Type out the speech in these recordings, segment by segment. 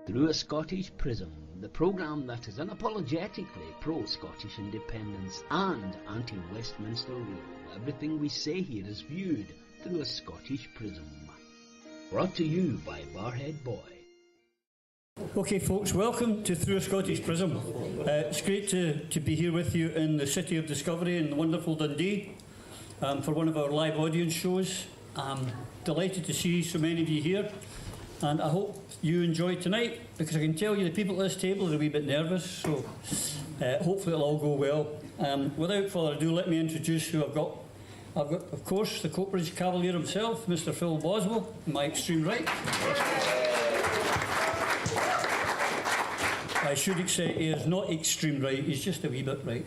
Through a Scottish Prism, the programme that is unapologetically pro-Scottish independence and anti-Westminster rule. Everything we say here is viewed through a Scottish prism. Brought to you by Barhead Boy. Okay folks, welcome to Through a Scottish Prism. It's great to be here with you in the City of Discovery in wonderful Dundee for one of our live audience shows. I'm delighted to see so many of you here, and I hope you enjoy tonight, because I can tell you the people at this table are a wee bit nervous, so hopefully it'll all go well. Without further ado, let me introduce who I've got. I've got, of course, the Coatbridge Cavalier himself, Mr. Phil Boswell, on my extreme right. I should say he is not extreme right, he's just a wee bit right.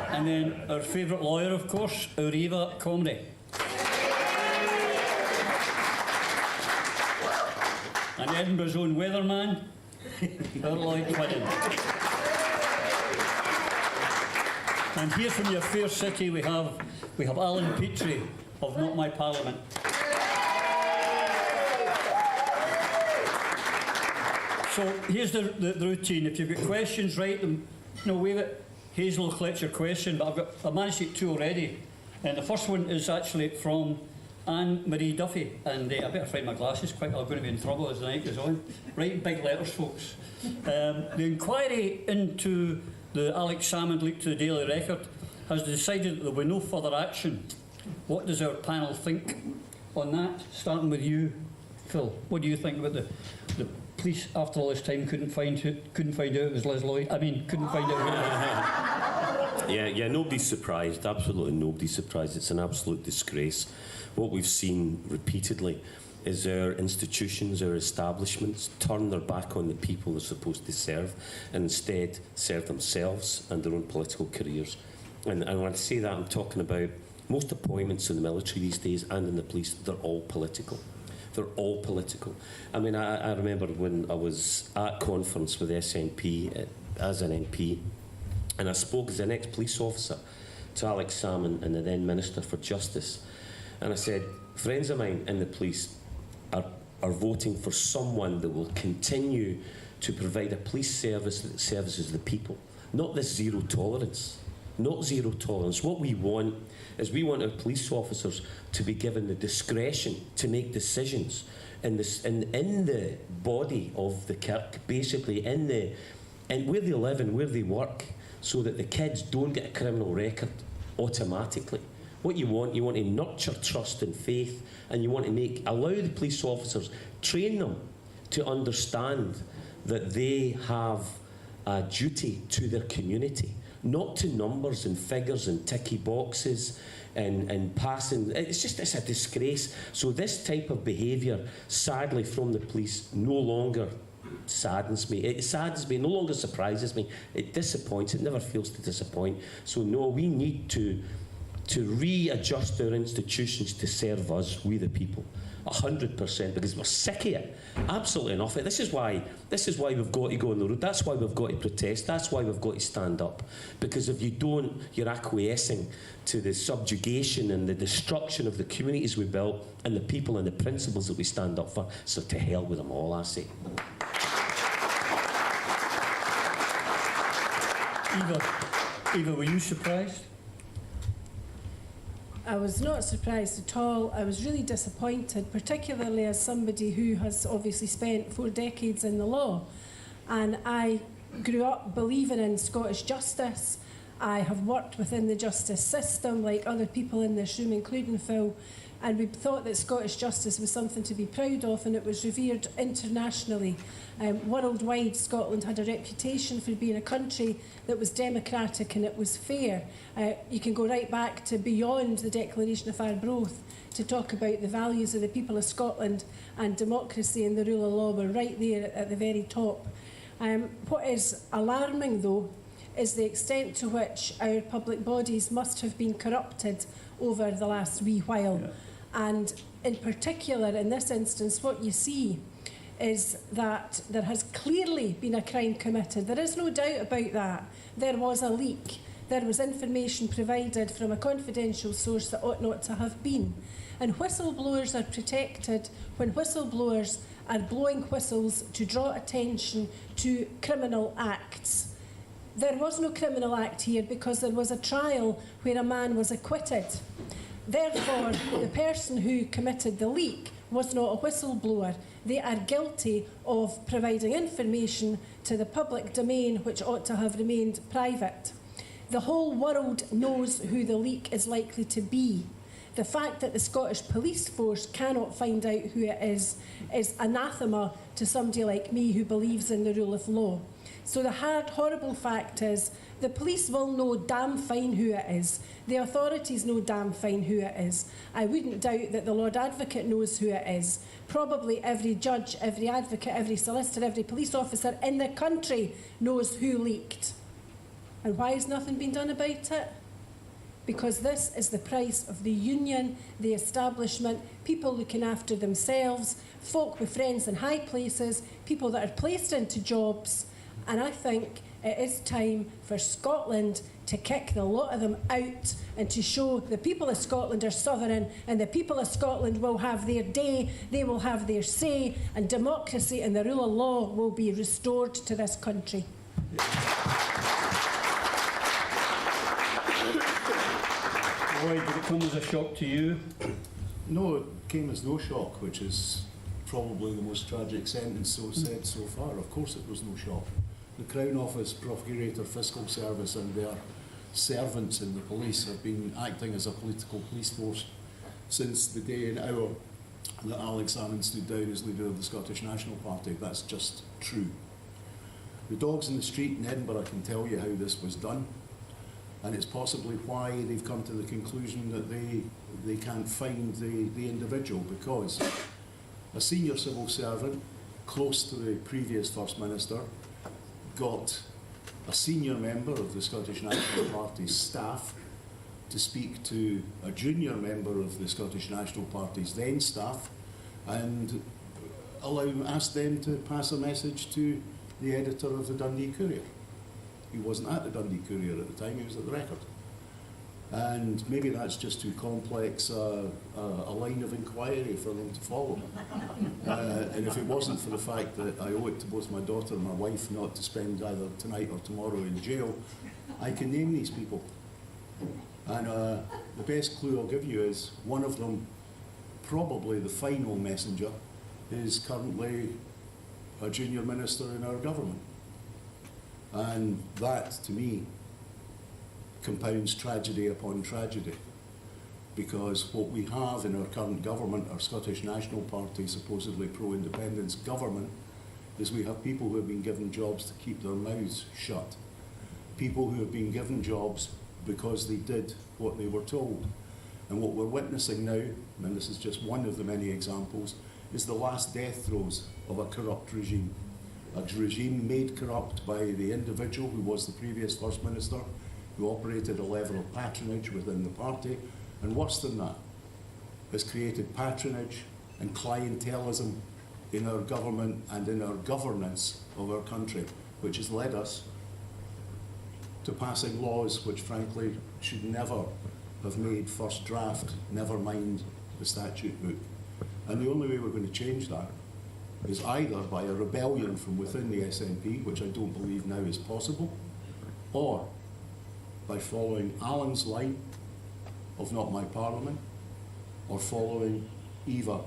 And then our favourite lawyer, of course, our Eva Comrie. And Edinburgh's own weatherman, our Lloyd Quidden. And here from your fair city we have Alan Petrie of Not My Parliament. So here's the routine. If you've got questions, write them. No, wait it. Hazel will collect your question, but I've managed to get two already. And the first one is actually from Anne-Marie Duffy, and I better find my glasses quick, I'm going to be in trouble as the night goes on. Write big letters, folks. The inquiry into the Alex Salmond leak to the Daily Record has decided that there will be no further action. What does our panel think on that? Starting with you, Phil. What do you think about the police after all this time couldn't find out it was Liz Lloyd? Couldn't find out who it was. Yeah, nobody's surprised. Absolutely nobody's surprised. It's an absolute disgrace. What we've seen repeatedly is our institutions, our establishments turn their back on the people they're supposed to serve and instead serve themselves and their own political careers. And when I say that, I'm talking about most appointments in the military these days and in the police, they're all political. They're all political. I remember when I was at conference with SNP as an MP, and I spoke as an ex-police officer to Alex Salmond and the then Minister for Justice. And I said, friends of mine in the police are voting for someone that will continue to provide a police service that services the people. Not this zero tolerance. Not zero tolerance. What we want is we want our police officers to be given the discretion to make decisions in the body of the kirk, basically in where they live and where they work, so that the kids don't get a criminal record automatically. What you want to nurture trust and faith, and you want to allow the police officers, train them to understand that they have a duty to their community, not to numbers and figures and ticky boxes and passing. It's a disgrace. So this type of behaviour, sadly, from the police no longer saddens me. It saddens me, no longer surprises me. It disappoints, it never fails to disappoint. So no, we need to readjust our institutions to serve us, we the people, 100%, because we're sick of it. Absolutely enough. This is why we've got to go on the road. That's why we've got to protest. That's why we've got to stand up. Because if you don't, you're acquiescing to the subjugation and the destruction of the communities we built and the people and the principles that we stand up for. So to hell with them all, I say. Eva, were you surprised? I was not surprised at all. I was really disappointed, particularly as somebody who has obviously spent 4 decades in the law. And I grew up believing in Scottish justice. I have worked within the justice system like other people in this room, including Phil, and we thought that Scottish justice was something to be proud of, and it was revered internationally. Worldwide, Scotland had a reputation for being a country that was democratic and it was fair. You can go right back to beyond the Declaration of Arbroath to talk about the values of the people of Scotland, and democracy and the rule of law were right there at the very top. What is alarming, though, is the extent to which our public bodies must have been corrupted over the last wee while. Yeah. And in particular, in this instance, what you see is that there has clearly been a crime committed. There is no doubt about that. There was a leak. There was information provided from a confidential source that ought not to have been. And whistleblowers are protected when whistleblowers are blowing whistles to draw attention to criminal acts. There was no criminal act here because there was a trial where a man was acquitted. Therefore, the person who committed the leak was not a whistleblower. They are guilty of providing information to the public domain which ought to have remained private. The whole world knows who the leak is likely to be. The fact that the Scottish Police Force cannot find out who it is anathema to somebody like me who believes in the rule of law. So the hard, horrible fact is the police will know damn fine who it is. The authorities know damn fine who it is. I wouldn't doubt that the Lord Advocate knows who it is. Probably every judge, every advocate, every solicitor, every police officer in the country knows who leaked. And why has nothing been done about it? Because this is the price of the union, the establishment, people looking after themselves, folk with friends in high places, people that are placed into jobs. And I think it is time for Scotland to kick the lot of them out and to show the people of Scotland are sovereign, and the people of Scotland will have their day, they will have their say, and democracy and the rule of law will be restored to this country. Lloyd, did it come as a shock to you? No, it came as no shock, which is probably the most tragic sentence said so far. Of course it was no shock. The Crown Office, Procurator, Fiscal Service and their servants in the police have been acting as a political police force since the day and hour that Alex Salmond stood down as leader of the Scottish National Party. That's just true. The dogs in the street in Edinburgh can tell you how this was done, and it's possibly why they've come to the conclusion that they can't find the individual, because a senior civil servant close to the previous First Minister got a senior member of the Scottish National Party's staff to speak to a junior member of the Scottish National Party's then staff and asked them to pass a message to the editor of the Dundee Courier. He wasn't at the Dundee Courier at the time, he was at the Record. And maybe that's just too complex a line of inquiry for them to follow. And if it wasn't for the fact that I owe it to both my daughter and my wife not to spend either tonight or tomorrow in jail, I can name these people. And the best clue I'll give you is one of them, probably the final messenger, is currently a junior minister in our government. And that, to me, compounds tragedy upon tragedy, because what we have in our current government, our Scottish National Party, supposedly pro-independence government, is we have people who have been given jobs to keep their mouths shut. People who have been given jobs because they did what they were told. And what we're witnessing now, and this is just one of the many examples, is the last death throes of a corrupt regime. A regime made corrupt by the individual who was the previous First Minister, who operated a level of patronage within the party, and worse than that, has created patronage and clientelism in our government and in our governance of our country, which has led us to passing laws which frankly should never have made first draft, never mind the statute book. And the only way we're going to change that is either by a rebellion from within the SNP, which I don't believe now is possible, or by following Alan's line of not my parliament, or following Eva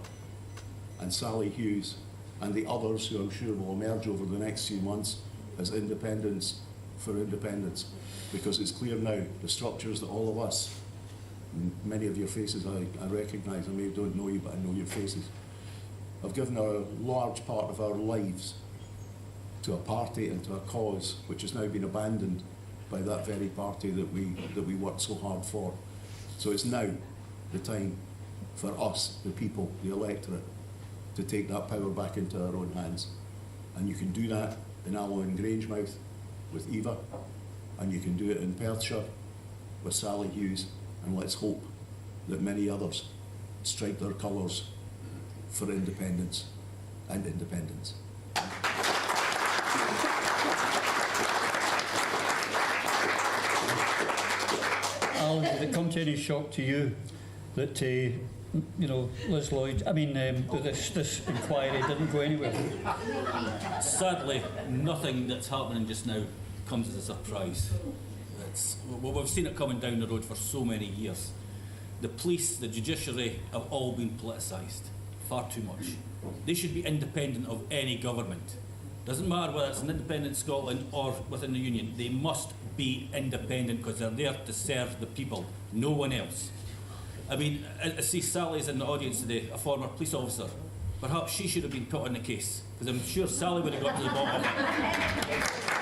and Sally Hughes and the others who I'm sure will emerge over the next few months as independents for independence. Because it's clear now, the structures that all of us, many of your faces I recognise, I maybe don't know you, but I know your faces, have given a large part of our lives to a party and to a cause which has now been abandoned by that very party that we worked so hard for. So it's now the time for us, the people, the electorate, to take that power back into our own hands. And you can do that in Alloa and Grangemouth with Eva, and you can do it in Perthshire with Sally Hughes, and let's hope that many others strike their colours for independence and independence. Alan, did it come to any shock to you that you know, Liz Lloyd, this inquiry didn't go anywhere? Sadly, nothing that's happening just now comes as a surprise. We've seen it coming down the road for so many years. The police, the judiciary have all been politicised far too much. They should be independent of any government. Doesn't matter whether it's an independent Scotland or within the Union, they must be independent because they're there to serve the people, no one else. I mean, I see Sally's in the audience today, a former police officer. Perhaps she should have been put on the case, because I'm sure Sally would have got to the bottom of it.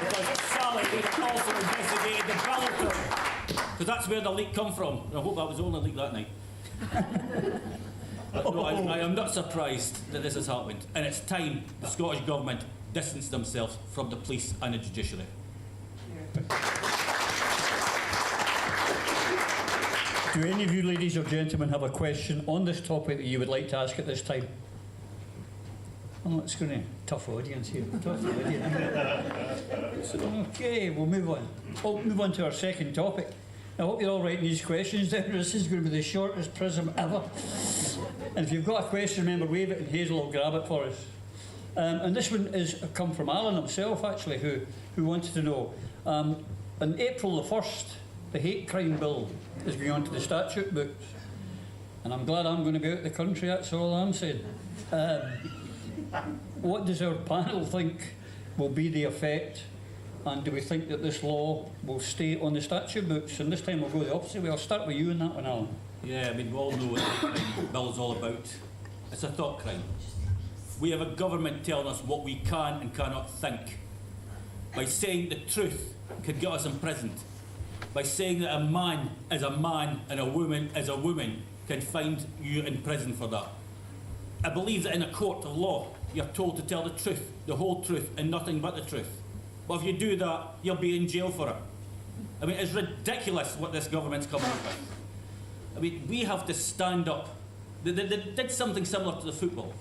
Because Sally would have also investigated the Ballitor, because that's where the leak come from. And I hope that was the only leak that night. No, I am not surprised that this has happened, and it's time the Scottish Government distanced themselves from the police and the judiciary. Do any of you ladies or gentlemen have a question on this topic that you would like to ask at this time? Oh, it's going to tough audience here. Tough audience. Okay, we'll move on. We'll move on to our second topic. I hope you're all writing these questions down. This is going to be the shortest prism ever. And if you've got a question, remember, wave it and Hazel will grab it for us. And this one is come from Alan himself, actually, who wanted to know. On April the 1st, the hate crime bill is going on to the statute books. And I'm glad I'm going to be out of the country, that's all I'm saying. What does our panel think will be the effect? And do we think that this law will stay on the statute books? And this time we'll go the opposite way. I'll start with you on that one, Alan. Yeah, I mean, we all know what the crime bill is all about. It's a thought crime. We have a government telling us what we can and cannot think. By saying the truth could get us imprisoned. By saying that a man is a man and a woman is a woman can find you in prison for that. I believe that in a court of law, you're told to tell the truth, the whole truth, and nothing but the truth. But if you do that, you'll be in jail for it. I mean, it's ridiculous what this government's coming up with. I mean, we have to stand up. They did something similar to the football,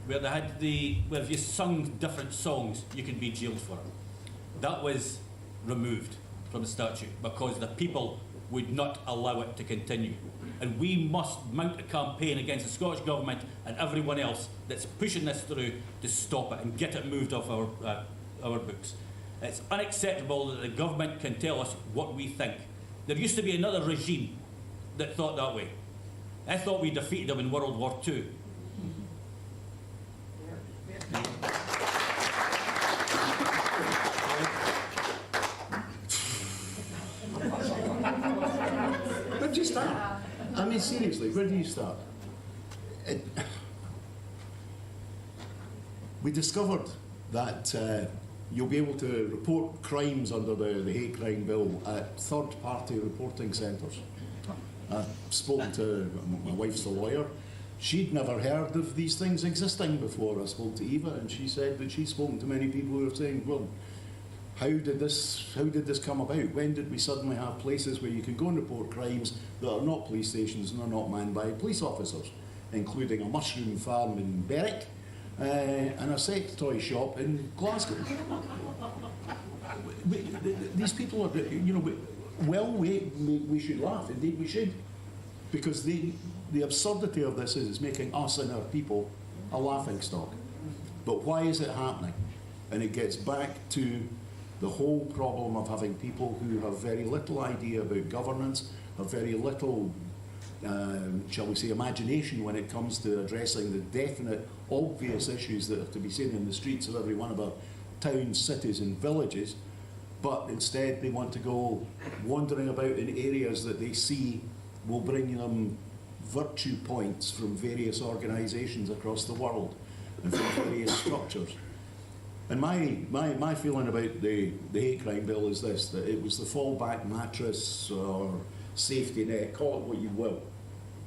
where they had where if you sung different songs, you could be jailed for it. That was removed from the statute because the people would not allow it to continue. And we must mount a campaign against the Scottish Government and everyone else that's pushing this through to stop it and get it moved off our books. It's unacceptable that the government can tell us what we think. There used to be another regime that thought that way. I thought we defeated them in World War II. Where do you start? I mean, seriously, where do you start? We discovered that you'll be able to report crimes under the hate crime bill at third-party reporting centres. I've spoken to my wife's a lawyer. She'd never heard of these things existing before. I spoke to Eva, and she said that she's spoken to many people who are saying, well, how did this come about? When did we suddenly have places where you can go and report crimes that are not police stations and are not manned by police officers, including a mushroom farm in Berwick and a sex toy shop in Glasgow? These people are, you know, we should laugh. Indeed, we should, because the absurdity of this is making us and our people a laughing stock. But why is it happening? And it gets back to the whole problem of having people who have very little idea about governance, have very little, shall we say, imagination when it comes to addressing the definite, obvious issues that are to be seen in the streets of every one of our towns, cities and villages, but instead they want to go wandering about in areas that they see will bring them virtue points from various organisations across the world and from various structures. And my feeling about the hate crime bill is this, that it was the fallback mattress or safety net, call it what you will,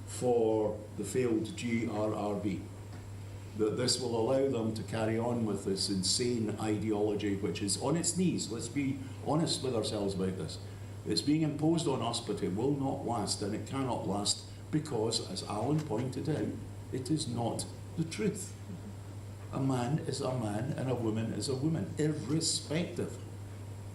for the failed GRRB. That this will allow them to carry on with this insane ideology which is on its knees. Let's be honest with ourselves about this. It's being imposed on us, but it will not last, and it cannot last because, as Alan pointed out, it is not the truth. A man is a man and a woman is a woman, irrespective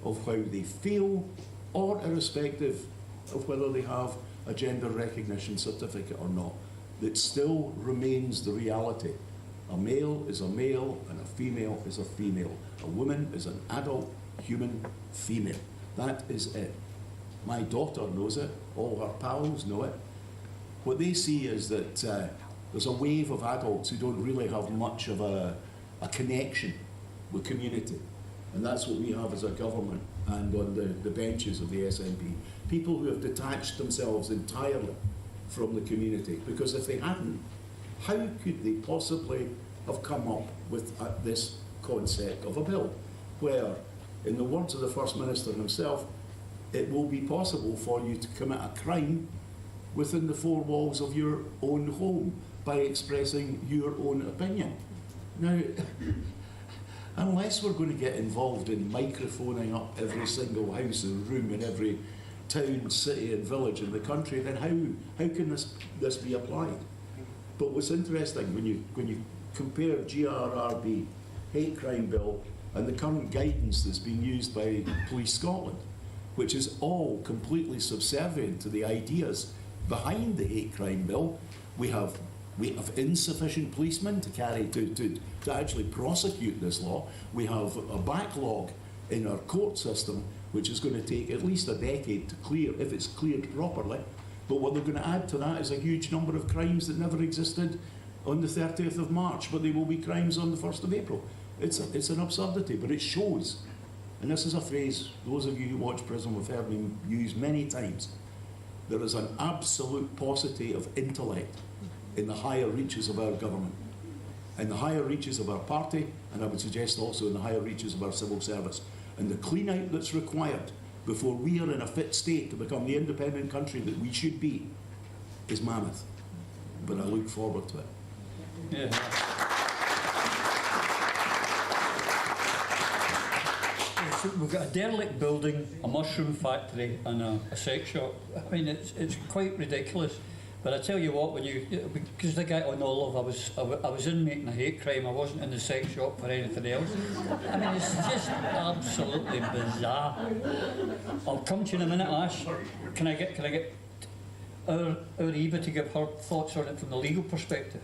of how they feel or irrespective of whether they have a gender recognition certificate or not. that still remains the reality. A male is a male and a female is a female. A woman is an adult human female. That is it. My daughter knows it, all her pals know it. What they see is that there's a wave of adults who don't really have much of a connection with community. And that's what we have as a government and on the benches of the SNP. People who have detached themselves entirely from the community. Because if they hadn't, how could they possibly have come up with this concept of a bill where, in the words of the First Minister himself, it will be possible for you to commit a crime within the four walls of your own home by expressing your own opinion. Now, unless we're going to get involved in microphoning up every single house and room in every town, city and village in the country, then how can this be applied? But what's interesting, when you compare GRRB, hate crime bill, and the current guidance that's being used by Police Scotland, which is all completely subservient to the ideas behind the hate crime bill, we have insufficient policemen to actually prosecute this law. We have a backlog in our court system, which is going to take at least a decade to clear if it's cleared properly. But what they're going to add to that is a huge number of crimes that never existed on the 30th of March, but they will be crimes on the 1st of April. It's an absurdity, but it shows, and this is a phrase those of you who watch Prism have heard me use many times, there is an absolute paucity of intellect in the higher reaches of our government, in the higher reaches of our party, and I would suggest also in the higher reaches of our civil service. And the clean out that's required before we are in a fit state to become the independent country that we should be is mammoth. But I look forward to it. Yeah. So we've got a derelict building, a mushroom factory and a sex shop. I mean, it's quite ridiculous. But I tell you what, because the guy on Olive, I was in making a hate crime, I wasn't in the sex shop for anything else. I mean, it's just absolutely bizarre. I'll come to you in a minute, Ash. Can I get our Eva to give her thoughts on it from the legal perspective?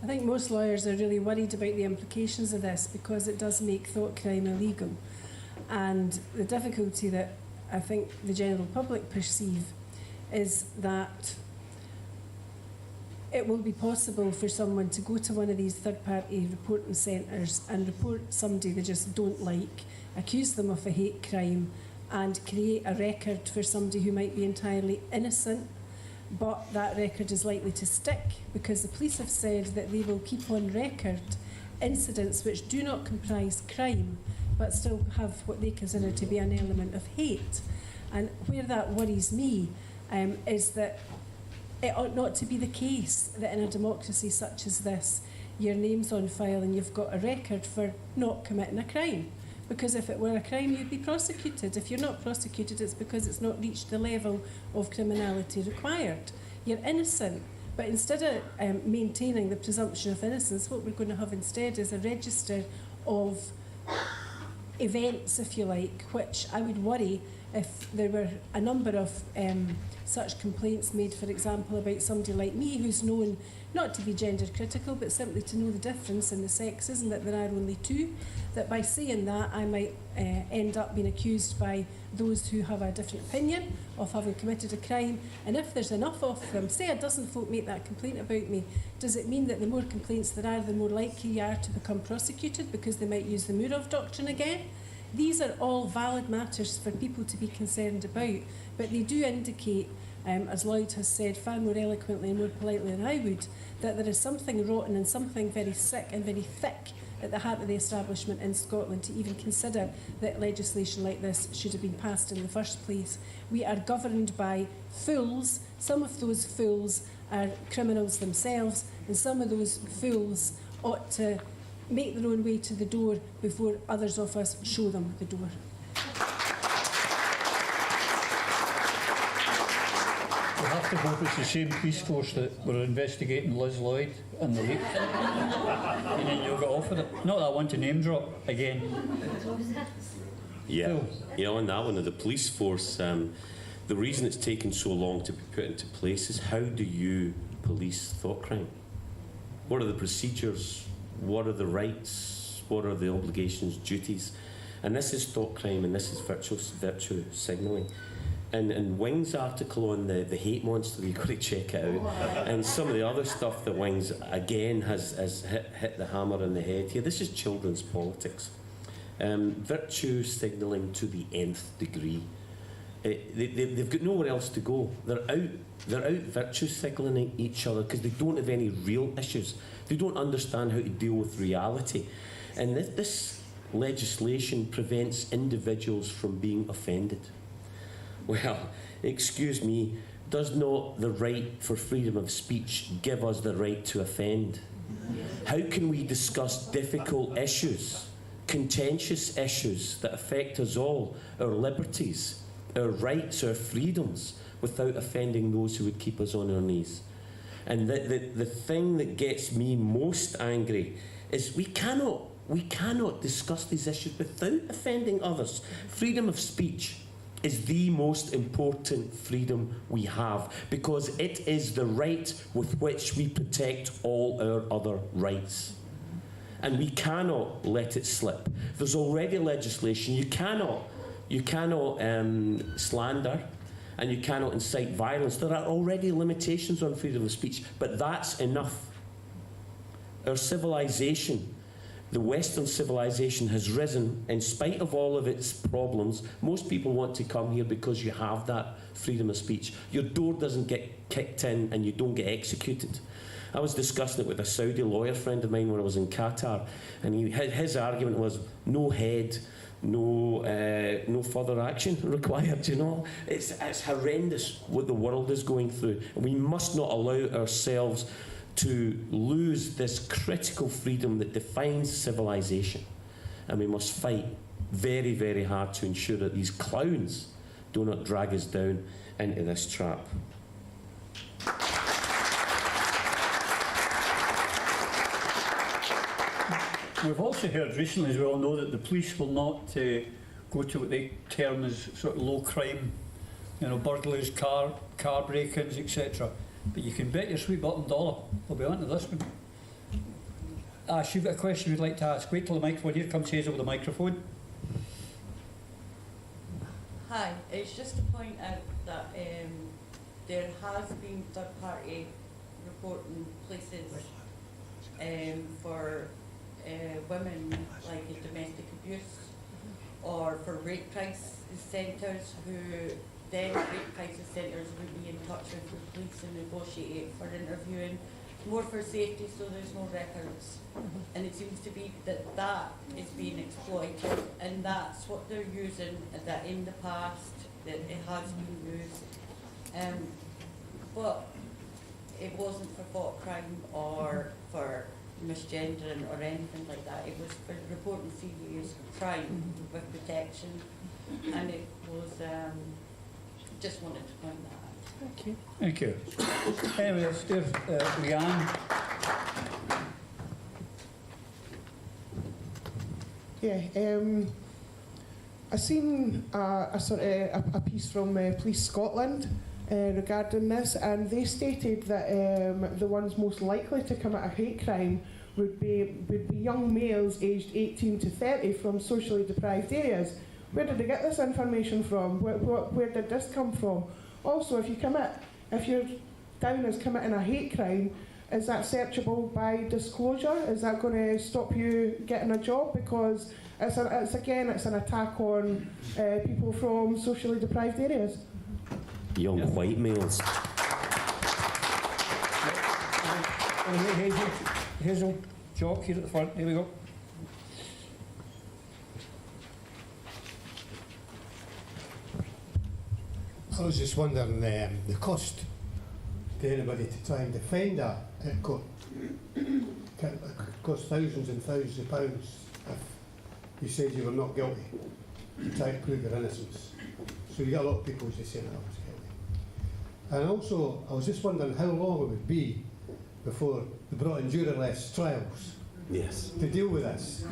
I think most lawyers are really worried about the implications of this because it does make thought crime illegal. And the difficulty that I think the general public perceive is that it will be possible for someone to go to one of these third-party reporting centres and report somebody they just don't like, accuse them of a hate crime and create a record for somebody who might be entirely innocent, but that record is likely to stick because the police have said that they will keep on record incidents which do not comprise crime but still have what they consider to be an element of hate. And where that worries me is that it ought not to be the case that in a democracy such as this, your name's on file and you've got a record for not committing a crime. Because if it were a crime, you'd be prosecuted. If you're not prosecuted, it's because it's not reached the level of criminality required. You're innocent. But instead of maintaining the presumption of innocence, what we're going to have instead is a register of events, if you like, which I would worry if there were a number of such complaints made, for example, about somebody like me who's known not to be gender critical but simply to know the difference in the sexes and that there are only two, that by saying that I might end up being accused by those who have a different opinion of having committed a crime. And if there's enough of them, say a dozen folk make that complaint about me, does it mean that the more complaints there are, the more likely you are to become prosecuted because they might use the Murov doctrine again? These are all valid matters for people to be concerned about, but they do indicate, as Lloyd has said far more eloquently and more politely than I would, that there is something rotten and something very sick and very thick at the heart of the establishment in Scotland to even consider that legislation like this should have been passed in the first place. We are governed by fools. Some of those fools are criminals themselves, and some of those fools ought to make their own way to the door before others of us show them the door. We have to hope it's the same police force that were investigating Liz Lloyd and the leak. And then you'll get off with it. Not that I want to name drop again. Yeah, Phil. yeah, on that one, of the police force, the reason it's taken so long to be put into place is how do you police thought crime? What are the procedures? What are the rights? What are the obligations, duties? And this is thought crime, and this is virtue signalling. And Wing's article on the hate monster, you've got to check it out. And some of the other stuff that Wing's, again, has hit the hammer on the head here. This is children's politics. Virtue signalling to the nth degree. They've got nowhere else to go. They're out virtue signalling each other because they don't have any real issues. They don't understand how to deal with reality. And this legislation prevents individuals from being offended. Well, excuse me, does not the right for freedom of speech give us the right to offend? How can we discuss difficult issues, contentious issues that affect us all, our liberties, our rights, our freedoms, without offending those who would keep us on our knees? And the thing that gets me most angry is we cannot discuss these issues without offending others. Freedom of speech is the most important freedom we have, because it is the right with which we protect all our other rights. And we cannot let it slip. There's already legislation. You cannot slander, and you cannot incite violence. There are already limitations on freedom of speech, but that's enough. Our civilization, the Western civilization, has risen in spite of all of its problems. Most people want to come here because you have that freedom of speech. Your door doesn't get kicked in and you don't get executed. I was discussing it with a Saudi lawyer friend of mine when I was in Qatar, and his argument was no head, no further action required. You know, it's horrendous what the world is going through. We must not allow ourselves to lose this critical freedom that defines civilization, and we must fight very, very hard to ensure that these clowns do not drag us down into this trap. We've also heard recently, as we all know, that the police will not go to what they term as sort of low crime, burglaries, car break-ins, etc. But you can bet your sweet bottom dollar we'll be on to this one. Ash, you've got a question you'd like to ask. Wait till the microphone. Here comes Hazel with the microphone. Hi, it's just to point out that there has been third-party reporting places for women, like in domestic abuse, or for rape crisis centres, who then rape crisis centres would be in touch with the police and negotiate for interviewing, more for safety, so there's no records. And it seems to be that is being exploited, and that's what they're using, that in the past that it has been used. But it wasn't for thought crime or for misgendering or anything like that. It was for reporting serious crime with protection, and it was just wanted to point that out. Okay. Thank you. Anyway, let's do Leanne. Yeah, I seen a piece from Police Scotland regarding this, and they stated that the ones most likely to commit a hate crime would be young males aged 18 to 30 from socially deprived areas. Where did they get this information from? Where did this come from? Also, if you're down as committing a hate crime, is that searchable by disclosure? Is that going to stop you getting a job? Because it's an attack on people from socially deprived areas. Young white males. Hazel, Jock here at the front. Here we go. I was just wondering the cost to anybody to try and defend that. It cost thousands and thousands of pounds if you said you were not guilty, to try and prove your innocence. So you get a lot of people just saying, I was guilty. And also, I was just wondering how long it would be before they brought in juryless trials to deal with this.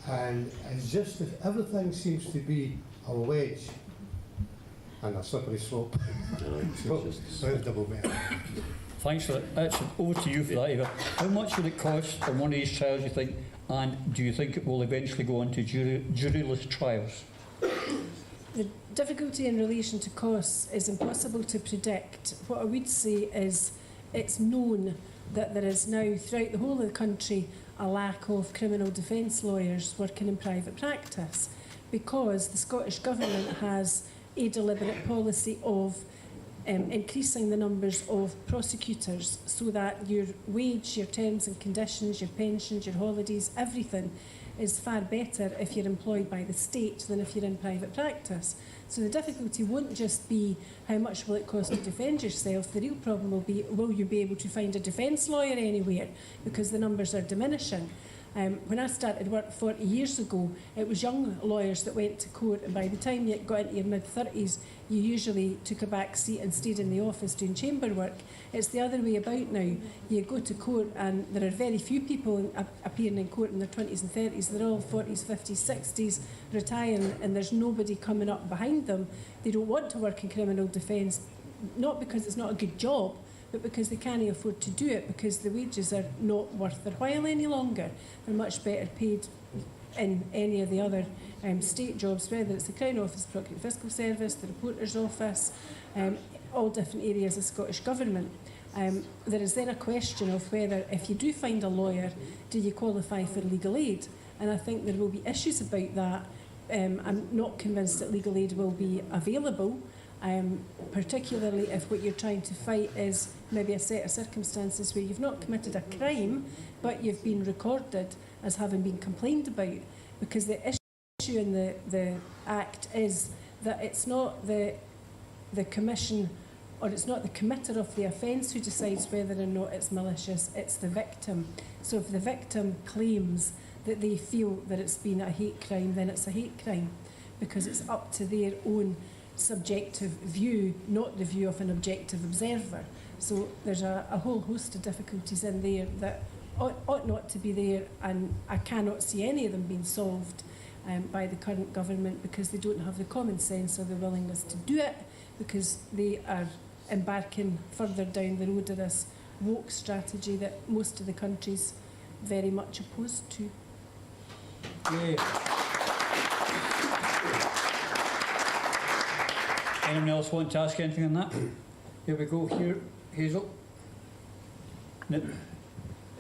And it's just that everything seems to be a wedge and a slippery slope. So it's double better. Thanks for that. That's over to you for that, Eva. How much would it cost on one of these trials, you think, and do you think it will eventually go on to juryless trials? The difficulty in relation to costs is impossible to predict. What I would say is it's known that there is now, throughout the whole of the country, a lack of criminal defence lawyers working in private practice, because the Scottish Government has a deliberate policy of increasing the numbers of prosecutors, so that your wage, your terms and conditions, your pensions, your holidays, everything is far better if you're employed by the state than if you're in private practice. So the difficulty won't just be how much will it cost to defend yourself. The real problem will be, will you be able to find a defence lawyer anywhere, because the numbers are diminishing. When I started work 40 years ago, it was young lawyers that went to court, and by the time you got into your mid-30s, you usually took a back seat and stayed in the office doing chamber work. It's the other way about now. You go to court and there are very few people appearing in court in their 20s and 30s. They're all 40s, 50s, 60s, retiring, and there's nobody coming up behind them. They don't want to work in criminal defence, not because it's not a good job, but because they can't afford to do it, because the wages are not worth their while any longer. They're much better paid in any of the other state jobs, whether it's the Crown Office, Procurator Fiscal Service, the Reporter's Office, all different areas of Scottish Government. There is then a question of whether, if you do find a lawyer, do you qualify for legal aid? And I think there will be issues about that. I'm not convinced that legal aid will be available, particularly if what you're trying to fight is maybe a set of circumstances where you've not committed a crime, but you've been recorded as having been complained about. Because the issue in the Act is that it's not the commission, or it's not the committer of the offence who decides whether or not it's malicious, it's the victim. So if the victim claims that they feel that it's been a hate crime, then it's a hate crime, because it's up to their own subjective view, not the view of an objective observer. So there's a whole host of difficulties in there that ought not to be there, and I cannot see any of them being solved by the current government, because they don't have the common sense or the willingness to do it, because they are embarking further down the road of this woke strategy that most of the country's very much opposed to. Yeah. Anyone else want to ask anything on that? Here we go. Here, Hazel. No.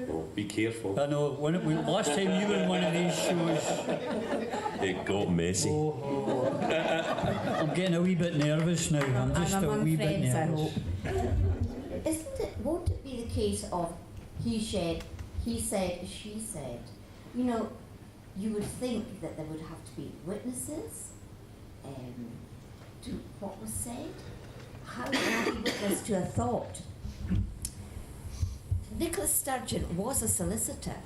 Oh, be careful. I know. Last time you were in one of these shows, it got messy. I'm getting a wee bit nervous now. I'm just a wee bit nervous. Won't it be the case of he said, she said? You know, you would think that there would have to be witnesses to what was said. How can I be witness to a thought? Nicola Sturgeon was a solicitor.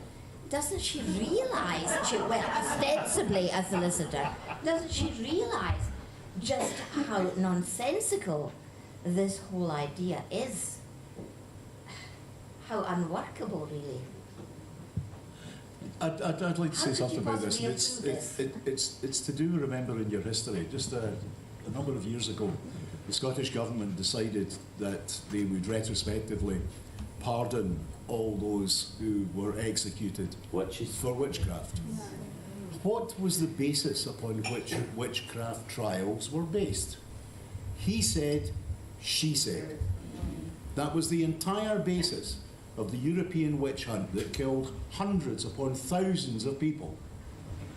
Doesn't she realise, ostensibly a solicitor, doesn't she realise just how nonsensical this whole idea is? How unworkable, really. I'd like to say something about this. And It's to do, remember, in your history. Just a number of years ago, the Scottish Government decided that they would retrospectively pardon all those who were executed for witchcraft. What was the basis upon which witchcraft trials were based? He said, she said. That was the entire basis of the European witch hunt that killed hundreds upon thousands of people,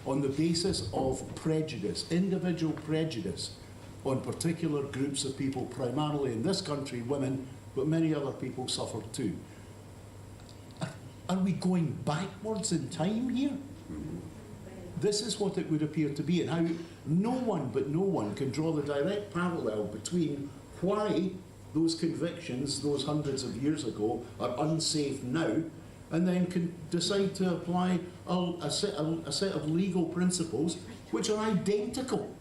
on the basis of prejudice, individual prejudice on particular groups of people, primarily in this country, women, but many other people suffered too. Are we going backwards in time here? This is what it would appear to be, and how no one can draw the direct parallel between why those convictions, those hundreds of years ago, are unsafe now, and then can decide to apply a set of legal principles which are identical,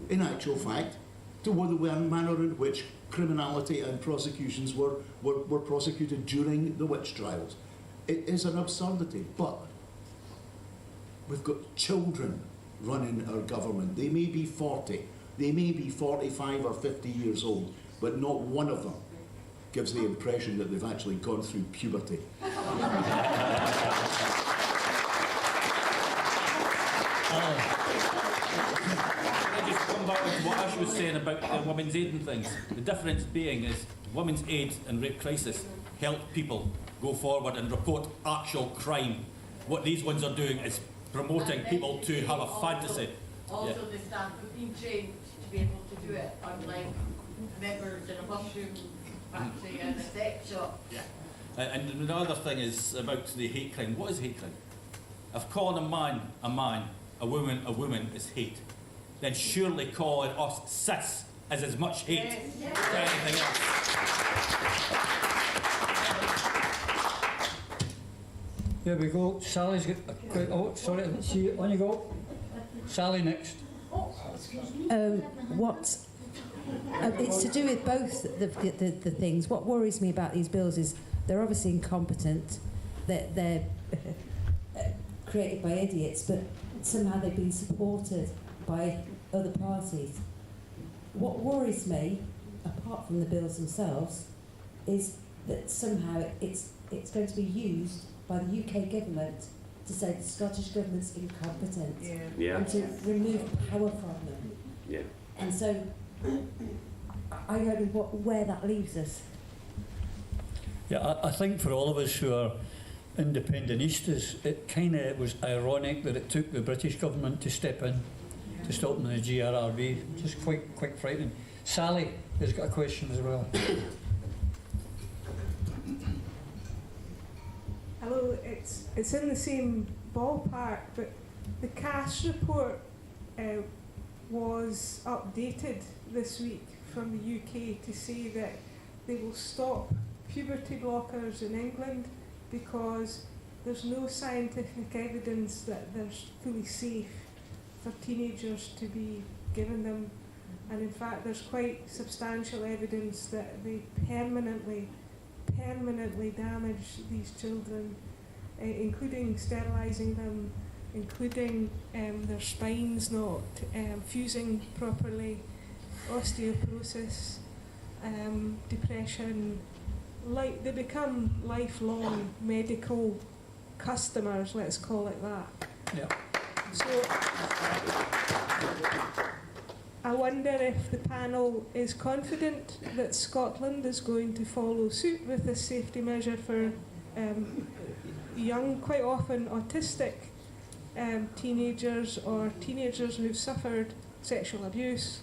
in actual fact, to the manner in which criminality and prosecutions were prosecuted during the witch trials. It is an absurdity, but we've got children running our government. They may be 40, they may be 45 or 50 years old, but not one of them gives the impression that they've actually gone through puberty. I just come back to what Ash was saying about the women's aid and things. The difference being is women's aid and rape crisis help people go forward and report actual crime. What these ones are doing is promoting people to have a fantasy. Also, the staff have been trained to be able to do it, unlike members in a mushroom factory and a sex shop. And the other thing is about the hate crime. What is hate crime? If calling a man, a woman is hate, then surely calling us cis is as much hate as anything else. Here we go. Sally's got a quick. Oh, sorry. See, on you go. Sally next. It's to do with both the things. What worries me about these bills is they're obviously incompetent, they're created by idiots, but somehow they've been supported by other parties. What worries me, apart from the bills themselves, is that somehow it's going to be used by the UK government to say the Scottish government's incompetent and to remove power from them. Yeah. And so I don't know where that leaves us. Yeah, I think for all of us who are independentistas, it kind of was ironic that it took the British government to step in to stop them in the GRRB. Just quite frightening. Sally has got a question as well. Hello, it's in the same ballpark, but the cash report was updated this week from the UK to say that they will stop puberty blockers in England because there's no scientific evidence that they're fully safe for teenagers to be given them, and in fact there's quite substantial evidence that they permanently damage these children, including sterilising them, including their spines not fusing properly, osteoporosis, depression. Like, they become lifelong medical customers, let's call it that. Yeah. So I wonder if the panel is confident that Scotland is going to follow suit with this safety measure for young, quite often autistic teenagers, or teenagers who've suffered sexual abuse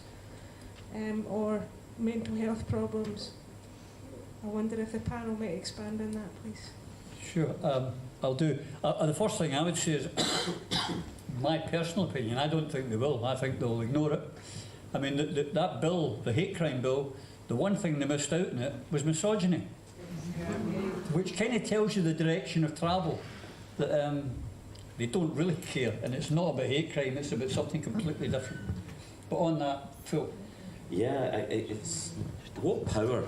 or mental health problems. I wonder if the panel might expand on that, please. Sure, I'll do. The first thing I would say is, my personal opinion, I don't think they will. I think they'll ignore it. I mean, that bill, the hate crime bill, the one thing they missed out in it was misogyny, which kind of tells you the direction of travel, that they don't really care, and it's not about hate crime, it's about something completely different. But on that, Phil. Yeah, it's what power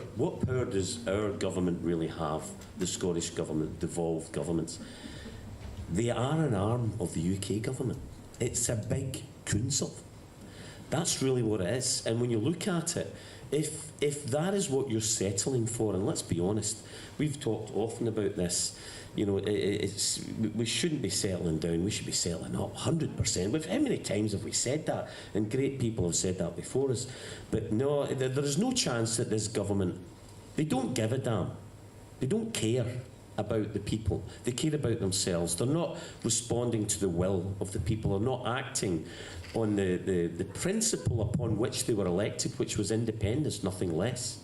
does our government really have, the Scottish government, devolved governments? They are an arm of the UK government. It's a big council. That's really what it is. And when you look at it, if that is what you're settling for, and let's be honest, we've talked often about this, you know, we shouldn't be settling down, we should be settling up 100%. How many times have we said that? And great people have said that before us. But no, there is no chance that this government, they don't give a damn. They don't care about the people. They care about themselves. They're not responding to the will of the people. They're not acting on the principle upon which they were elected, which was independence, nothing less.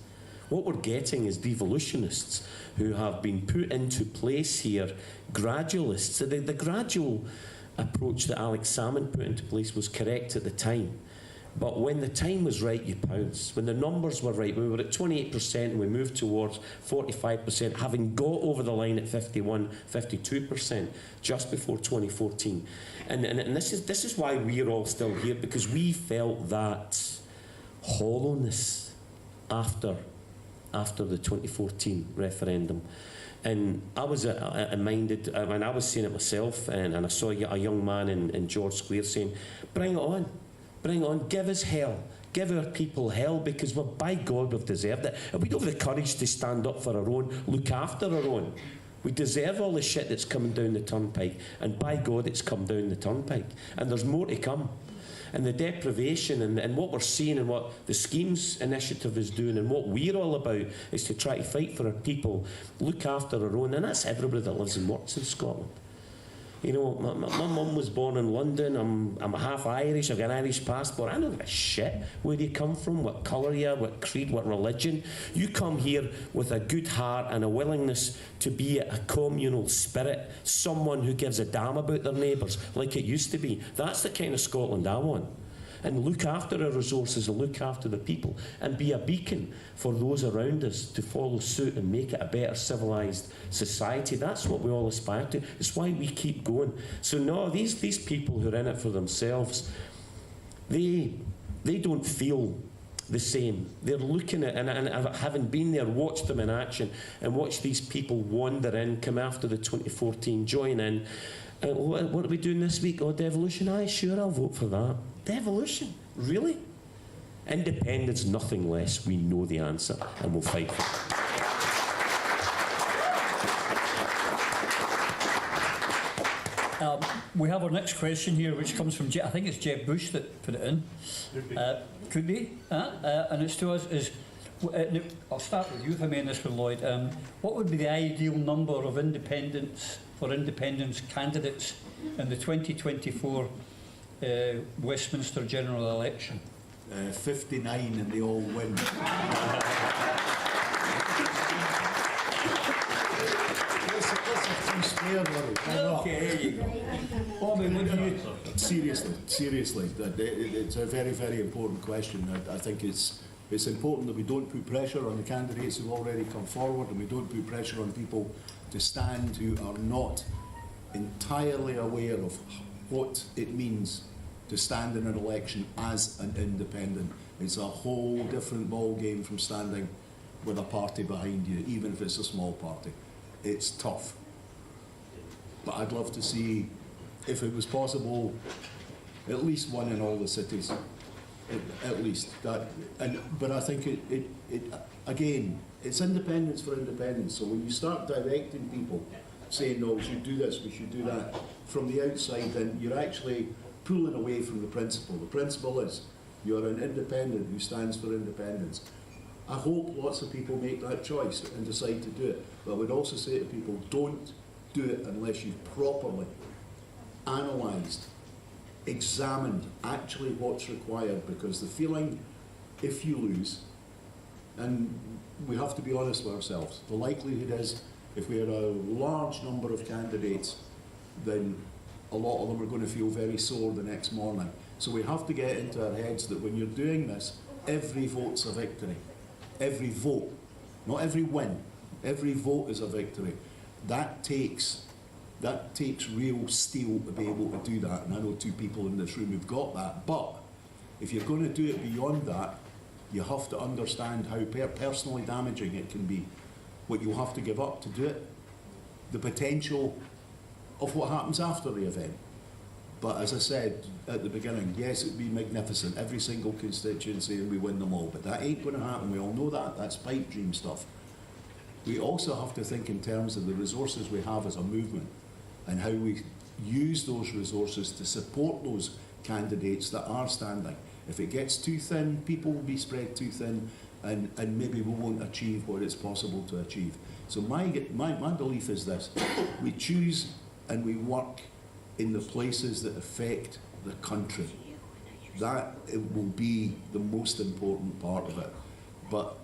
What we're getting is devolutionists who have been put into place here, gradualists. The gradual approach that Alex Salmond put into place was correct at the time. But when the time was right, you pounce. When the numbers were right, when we were at 28% and we moved towards 45%, having got over the line at 51, 52% just before 2014. And this is why we're all still here, because we felt that hollowness after the 2014 referendum. And I was minded, and I was saying it myself, and I saw a young man in George Square saying, bring it on, give us hell, give our people hell because by God we've deserved it. And we don't have the courage to stand up for our own, look after our own. We deserve all the shit that's coming down the turnpike, and by God it's come down the turnpike. And there's more to come. And the deprivation and what we're seeing and what the Schemes Initiative is doing and what we're all about is to try to fight for our people, look after our own, and that's everybody that lives and works in Scotland. You know, my mum was born in London. I'm half Irish. I've got an Irish passport. I don't give a shit where you come from, what colour you are, what creed, what religion. You come here with a good heart and a willingness to be a communal spirit, someone who gives a damn about their neighbours like it used to be. That's the kind of Scotland I want. And look after our resources and look after the people and be a beacon for those around us to follow suit and make it a better civilised society. That's what we all aspire to. It's why we keep going. So no, these people who are in it for themselves, they don't feel the same. They're looking at, and having been there, watched them in action and watched these people wander in, come after the 2014, join in. What are we doing this week? Oh, devolution? Aye, sure, I'll vote for that. Devolution? Really? Independence, nothing less. We know the answer and we'll fight for it. We have our next question here, which comes from, I think it's Jeb Bush that put it in. Could be. And it's to us, I'll start with you if I may, this one, Lloyd. What would be the ideal number of independence candidates in the 2024 Westminster general election? 59 and they all win. Okay, there you go. Bobby, what do you... Seriously, it's a very, very important question. I think it's important that we don't put pressure on the candidates who've already come forward, and we don't put pressure on people to stand who are not entirely aware of what it means to stand in an election as an independent. It's a whole different ball game from standing with a party behind you, even if it's a small party. It's tough. But I'd love to see, if it was possible, at least one in all the cities. At least that. But I think it again, it's independence for independence. So when you start directing people, saying, no, we should do this, we should do that, from the outside, then you're actually pulling away from the principle. The principle is you're an independent who stands for independence. I hope lots of people make that choice and decide to do it. But I would also say to people, don't do it unless you've properly analysed, examined actually what's required, because the feeling, if you lose, and we have to be honest with ourselves, the likelihood is if we had a large number of candidates, then a lot of them are going to feel very sore the next morning. So we have to get into our heads that when you're doing this, every vote's a victory. Every vote, not every win, every vote is a victory. That takes real steel to be able to do that, and I know two people in this room who've got that. But if you're going to do it beyond that, you have to understand how personally damaging it can be, what you'll have to give up to do it, the potential of what happens after the event. But as I said at the beginning, yes, it would be magnificent, every single constituency, and we win them all, but that ain't going to happen. We all know that. That's pipe dream stuff. We also have to think in terms of the resources we have as a movement and how we use those resources to support those candidates that are standing. If it gets too thin, people will be spread too thin, and maybe we won't achieve what it's possible to achieve. So my belief is this: we choose and we work in the places that affect the country. That it will be the most important part of it. But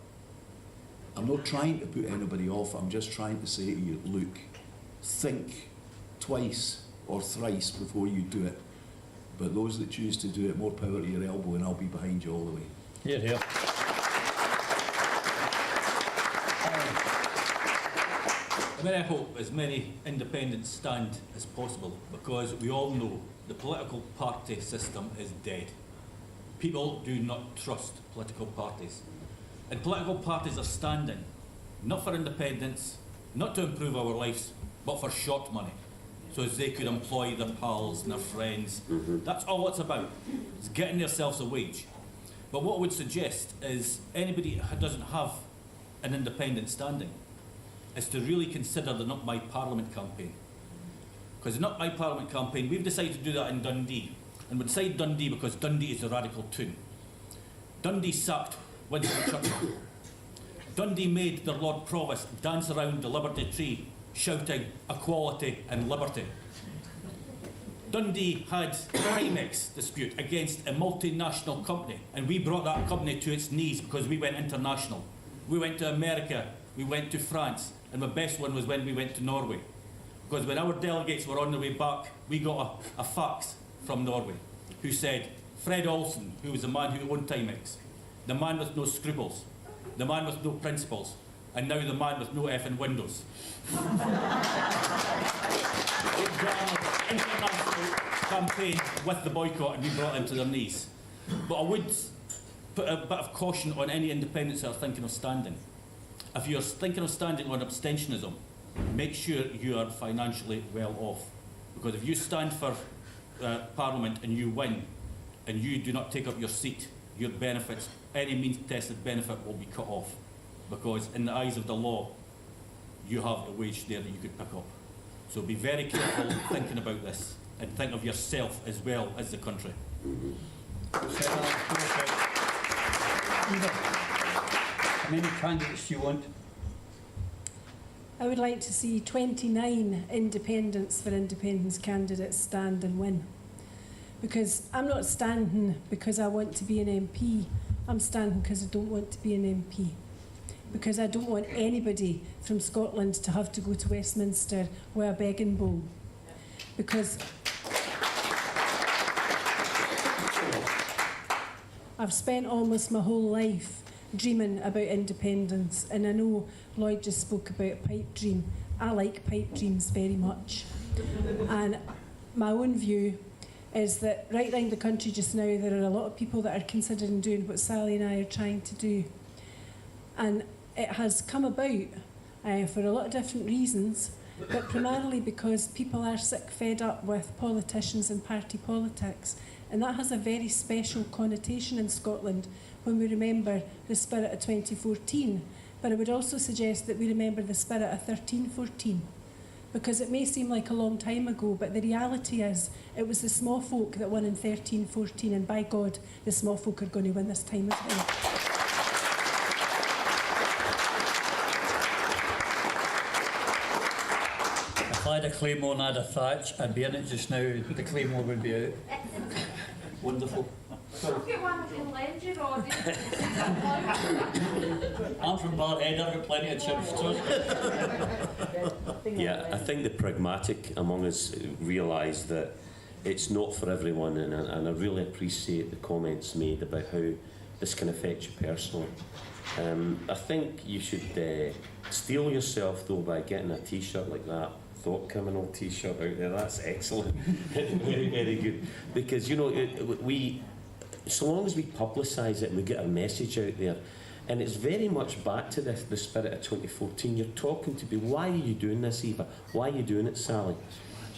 I'm not trying to put anybody off, I'm just trying to say to you, look, think twice or thrice before you do it. But those that choose to do it, more power to your elbow, and I'll be behind you all the way. Here, here. I hope as many independents stand as possible, because we all know the political party system is dead. People do not trust political parties. And political parties are standing, not for independence, not to improve our lives, but for short money, so as they could employ their pals and their friends. That's all it's about. It's getting themselves a wage. But what I would suggest is anybody who doesn't have an independent standing is to really consider the Not My Parliament campaign. Because the Not My Parliament campaign, we've decided to do that in Dundee. And we decided Dundee because Dundee is a radical tune. Dundee sacked Winston Churchill. Dundee made their Lord Provost dance around the Liberty Tree shouting equality and liberty. Dundee had a Timex dispute against a multinational company, and we brought that company to its knees because we went international. We went to America, we went to France, and the best one was when we went to Norway. Because when our delegates were on their way back, we got a fax from Norway who said, Fred Olsen, who was the man who owned Timex, the man with no scruples, the man with no principles, and now the man with no effing windows. It ran an international campaign with the boycott, and we brought them to their knees. But I would put a bit of caution on any independents that are thinking of standing. If you're thinking of standing on abstentionism, make sure you are financially well off. Because if you stand for Parliament and you win, and you do not take up your seat, your benefits, any means-tested benefit will be cut off. Because in the eyes of the law, you have a wage there that you could pick up. So be very careful thinking about this, and think of yourself as well as the country. How many candidates do you want? I would like to see 29 independents for independence candidates stand and win. Because I'm not standing because I want to be an MP. I'm standing because I don't want to be an MP. Because I don't want anybody from Scotland to have to go to Westminster with a begging bowl. Because I've spent almost my whole life dreaming about independence, and I know Lloyd just spoke about a pipe dream. I like pipe dreams very much. And my own view is that right around the country just now there are a lot of people that are considering doing what Sally and I are trying to do. And it has come about for a lot of different reasons, but primarily because people are sick, fed up with politicians and party politics. And that has a very special connotation in Scotland when we remember the spirit of 2014. But I would also suggest that we remember the spirit of 1314. Because it may seem like a long time ago, but the reality is it was the small folk that won in 1314, and by God, the small folk are going to win this time as well. If I had a Claymore and I had a Thatch, I'd be in it just now. The Claymore would be out. Wonderful. I'm from Barhead, I've got plenty of chips. Yeah, I think the pragmatic among us realise that it's not for everyone, and I really appreciate the comments made about how this can affect you personally. I think you should steel yourself though by getting a t-shirt like that. Thought criminal t-shirt out there, that's excellent. Very, very good. Because, you know, so long as we publicise it and we get a message out there, and it's very much back to the spirit of 2014. You're talking to people, why are you doing this, Eva? Why are you doing it, Sally?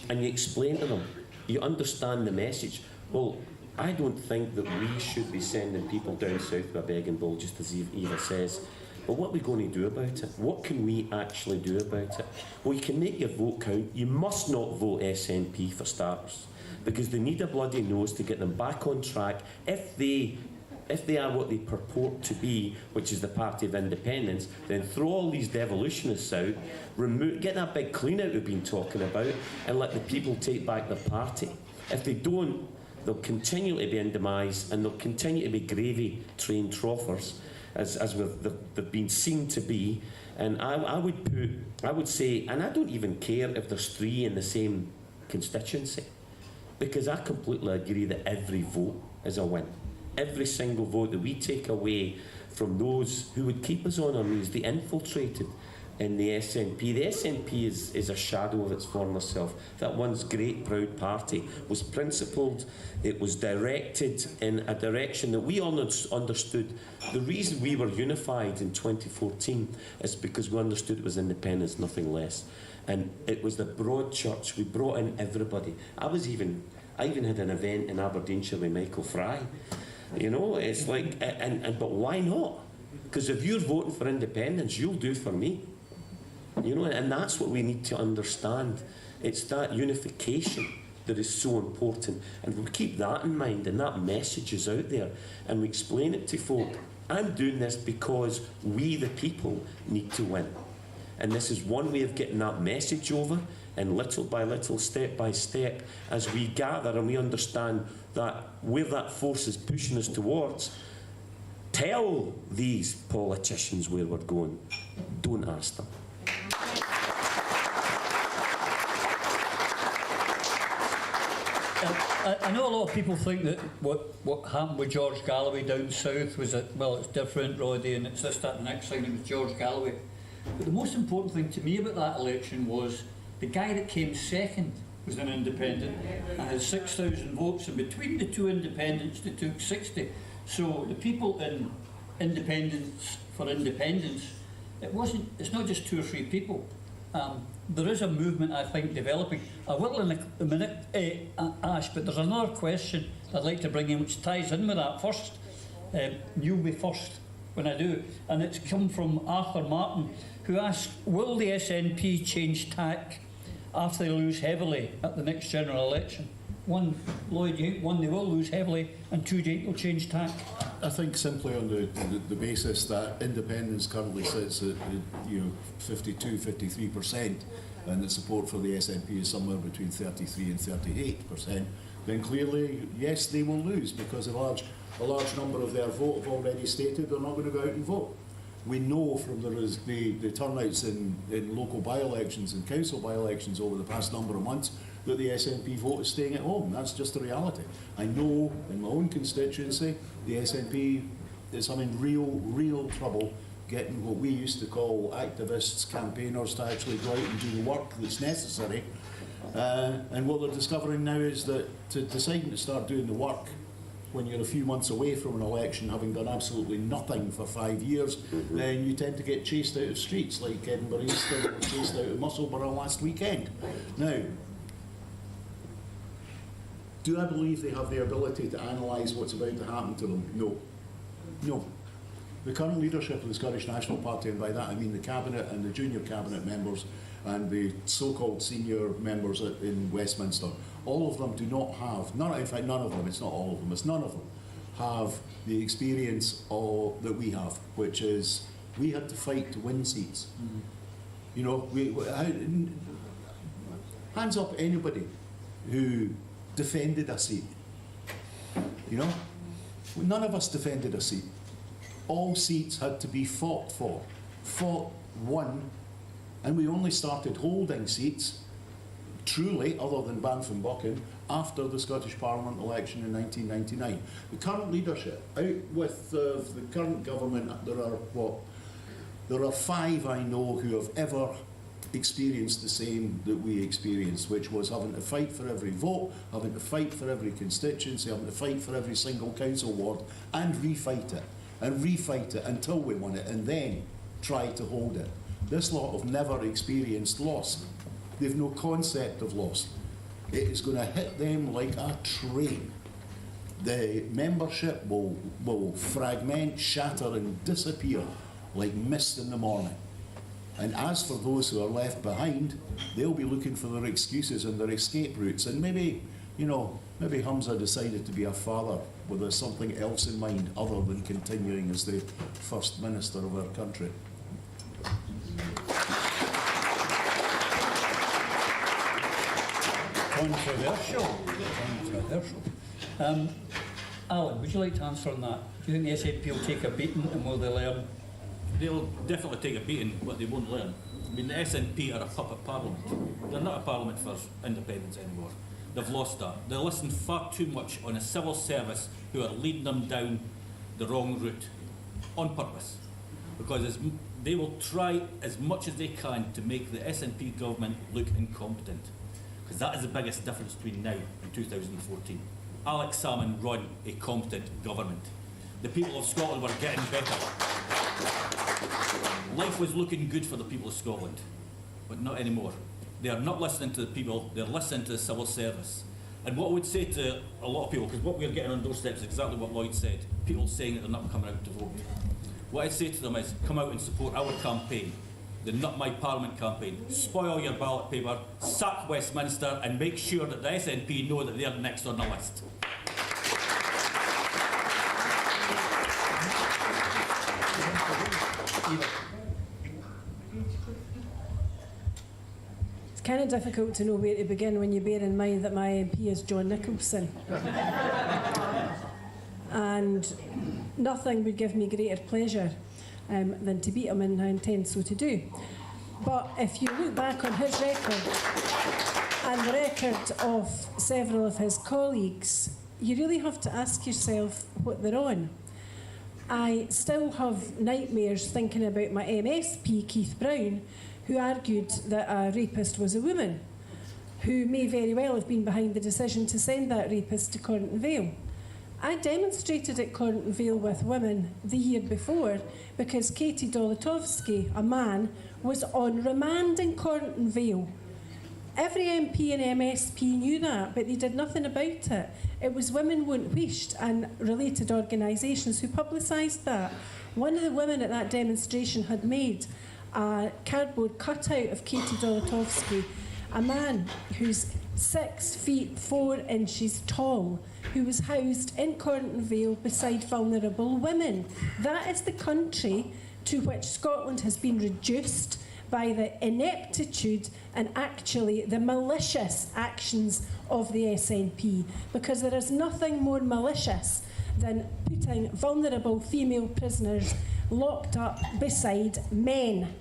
And you explain to them, you understand the message. Well, I don't think that we should be sending people down south with a begging bowl, just as Eva says. But what are we going to do about it? What can we actually do about it? Well, you can make your vote count. You must not vote SNP for starters, because they need a bloody nose to get them back on track if they are what they purport to be, which is the Party of Independence. Then throw all these devolutionists out, get that big clean-out we've been talking about, and let the people take back their party. If they don't, they'll continue to be in demise, and they'll continue to be gravy-trained troffers, as they've been seen to be. And I would say, and I don't even care if there's 3 in the same constituency, because I completely agree that every vote is a win. Every single vote that we take away from those who would keep us on our knees, the infiltrated in the SNP. The SNP is a shadow of its former self. That once great proud party was principled, it was directed in a direction that we all understood. The reason we were unified in 2014 is because we understood it was independence, nothing less. And it was the broad church. We brought in everybody. I even had an event in Aberdeenshire with Michael Fry, You know, it's like, but why not? Because if you're voting for independence, you'll do for me. You know, and that's what we need to understand. It's that unification that is so important. And we keep that in mind, and that message is out there, and we explain it to folk. I'm doing this because we, the people, need to win. And this is one way of getting that message over, and little by little, step by step, as we gather and we understand that where that force is pushing us towards, tell these politicians where we're going. Don't ask them. I know a lot of people think that what happened with George Galloway down south was that, well, it's different, Roddy, and it's this, that, and the next thing, it was George Galloway. But the most important thing to me about that election was the guy that came second was an independent and had 6,000 votes, and between the two independents they took 60. So the people in independence for independence, it's not just 2 or 3 people. There is a movement, I think, developing. I will in a minute, Ash, but there's another question I'd like to bring in which ties in with that first. You'll be first when I do. And it's come from Arthur Martin, who asks, will the SNP change tack after they lose heavily at the next general election? 1, Lloyd, you think 1, they will lose heavily, and 2, do you think they'll change tack? I think simply on the basis that independence currently sits at 52-53%, and the support for the SNP is somewhere between 33 and 38%, then clearly, yes, they will lose, because a large number of their vote have already stated they're not going to go out and vote. We know from the turnouts in local by-elections and council by-elections over the past number of months that the SNP vote is staying at home. That's just the reality. I know in my own constituency the SNP is having real trouble getting what we used to call activists, campaigners to actually go out and do the work that's necessary. And what they're discovering now is that deciding to start doing the work when you're a few months away from an election, having done absolutely nothing for 5 years, then you tend to get chased out of streets, like Edinburgh Easter was chased out of Musselburgh last weekend. Now, do I believe they have the ability to analyse what's about to happen to them? No. No. The current leadership of the Scottish National Party, and by that I mean the Cabinet and the junior Cabinet members and the so-called senior members in Westminster, all of them do not have, in fact none of them, it's not all of them, it's none of them, have the experience that we have, which is we had to fight to win seats. You know, hands up anybody who defended a seat. You know, none of us defended a seat. All seats had to be fought for, won, and we only started holding seats, truly, other than Banff-and-Buchan, after the Scottish Parliament election in 1999. The current leadership, out with the current government, there are 5 I know who have ever experienced the same that we experienced, which was having to fight for every vote, having to fight for every constituency, having to fight for every single council ward, and refight it until we won it, and then try to hold it. This lot have never experienced loss. They've no concept of loss. It is going to hit them like a train. The membership will fragment, shatter and disappear like mist in the morning. And as for those who are left behind, they'll be looking for their excuses and their escape routes. And maybe Humza decided to be a father with something else in mind other than continuing as the First Minister of our country. Controversial. Alan, would you like to answer on that? Do you think the SNP will take a beating, and will they learn? They'll definitely take a beating, but they won't learn. I mean, the SNP are a puppet parliament. They're not a parliament for independence anymore. They've lost that. They listen far too much on a civil service who are leading them down the wrong route on purpose, because they will try as much as they can to make the SNP government look incompetent, because that is the biggest difference between now and 2014. Alex Salmond run a competent government. The people of Scotland were getting better. Life was looking good for the people of Scotland, but not anymore. They are not listening to the people, they're listening to the civil service. And what I would say to a lot of people, because what we're getting on doorsteps is exactly what Lloyd said, people saying that they're not coming out to vote. What I'd say to them is, come out and support our campaign, the Not My Parliament campaign. Spoil your ballot paper, sack Westminster, and make sure that the SNP know that they're next on the list. It's kind of difficult to know where to begin when you bear in mind that my MP is John Nicholson. And nothing would give me greater pleasure than to beat him, and I intend so to do. But if you look back on his record and the record of several of his colleagues, you really have to ask yourself what they're on. I still have nightmares thinking about my MSP, Keith Brown, who argued that a rapist was a woman, who may very well have been behind the decision to send that rapist to Cornton Vale. I demonstrated at Cornton Vale with women the year before because Katie Dolitovsky, a man, was on remand in Cornton Vale. Every MP and MSP knew that, but they did nothing about it. It was Women Won't Wished and related organisations who publicised that. One of the women at that demonstration had made a cardboard cutout of Katie Dolitovsky, a man who's 6 feet 4 inches tall, who was housed in Cornton Vale beside vulnerable women. That is the country to which Scotland has been reduced by the ineptitude and actually the malicious actions of the SNP, because there is nothing more malicious than putting vulnerable female prisoners locked up beside men.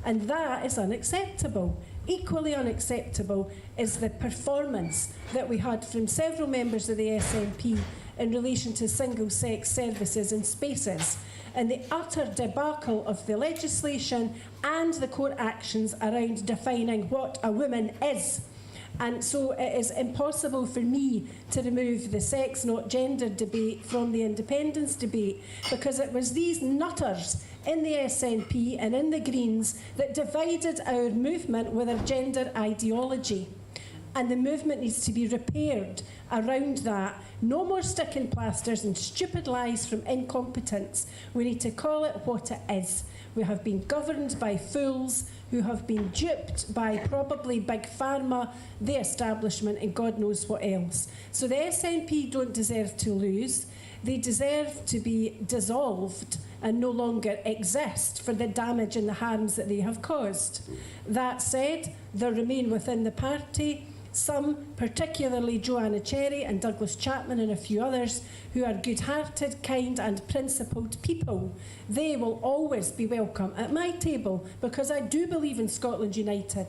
And that is unacceptable. Equally unacceptable is the performance that we had from several members of the SNP in relation to single-sex services and spaces, and the utter debacle of the legislation and the court actions around defining what a woman is. And so it is impossible for me to remove the sex, not gender debate from the independence debate, because it was these nutters in the SNP and in the Greens that divided our movement with our gender ideology. And the movement needs to be repaired around that. No more sticking plasters and stupid lies from incompetents. We need to call it what it is. We have been governed by fools who have been duped by probably Big Pharma, the establishment, and God knows what else. So the SNP don't deserve to lose. They deserve to be dissolved and no longer exist for the damage and the harms that they have caused. That said, there remain within the party some, particularly Joanna Cherry and Douglas Chapman and a few others, who are good-hearted, kind and principled people. They will always be welcome at my table because I do believe in Scotland United.